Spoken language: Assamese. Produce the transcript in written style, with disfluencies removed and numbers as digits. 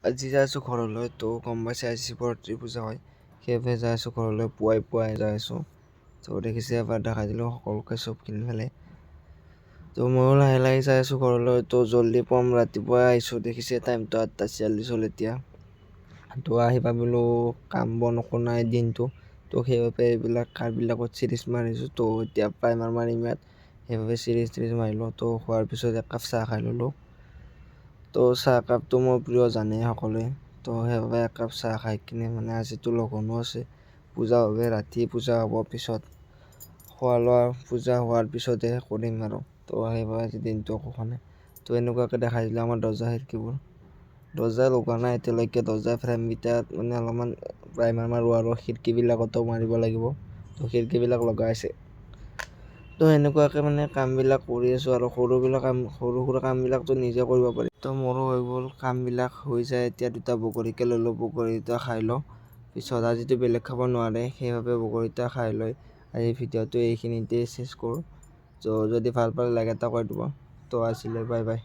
আজি যাই আছোঁ ঘৰলৈ। তো গম পাইছে আজি শিৱৰাত্ৰি পূজা হয়, সেইবাবে যাই আছোঁ ঘৰলৈ। পুৱাই যাই আছোঁ। তো দেখিছে এবাৰ দেখাই দিলোঁ সকলোকে চব কিনি পেলাই। তো ময়ো লাহে লাহে যাই আছোঁ ঘৰলৈ। তো জল্দি পাম, ৰাতিপুৱাই আহিছোঁ। দেখিছে টাইমটো 8:40 হ'ল এতিয়া। তো আহি ভাবিলোঁ কাম বন একো নাই দিনটো, তো সেইবাবে এইবিলাক কাৰবিলাকত চিৰিজ মাৰিছোঁ। তো এতিয়া প্ৰাইমাৰ মাৰিম ইয়াত, সেইবাবে চিৰিজ মাৰিলোঁ। তো খোৱাৰ পিছত একাপ চাহ খাই ল'লোঁ। তো চাহকাপটো মোৰ প্ৰিয় জানেই সকলোৱে। তো সেইবাবে একাপ চাহ খাই কিনে মানে আজিতো লঘোণো আছে, পূজা হ'ব ৰাতি, পূজা হ'ব পিছত, খোৱা লোৱা পূজা হোৱাৰ পিছতহে কৰিম আৰু। তো সেইবাবে আজি দিনটো একো খোৱা নাই। তো এনেকুৱাকৈ দেখাই দিলে আমাৰ দৰ্জা খিৰিকীবোৰ। দৰ্জা লগোৱা নাই এতিয়ালৈকে, দৰ্জা ফ্ৰেমকেইটাত মানে অলপমান প্ৰাইমাৰ মাৰোঁ আৰু খিৰিকীবিলাকতো মাৰিব লাগিব। তো খিৰিকীবিলাক লগাইছে। তো এনেকুৱাকৈ মানে কামবিলাক কৰি আছোঁ আৰু সৰু সুৰা কামবিলাকতো নিজে কৰিব পাৰি। তো মোৰো হৈ গ'ল কামবিলাক, হৈ যায় এতিয়া। দুটা বগৰীকে ল'লোঁ, বগৰী দুটা খাই লওঁ পিছত। আজিতো বেলেগ খাব নোৱাৰে, সেইবাবে বগৰী দুটা খাই লৈ আজি ভিডিঅ'টো এইখিনিতে চেছ কৰোঁ। তো যদি ভাল পালে লাইক এটা কৰি দিব। তো আজিলৈ বাই বাই।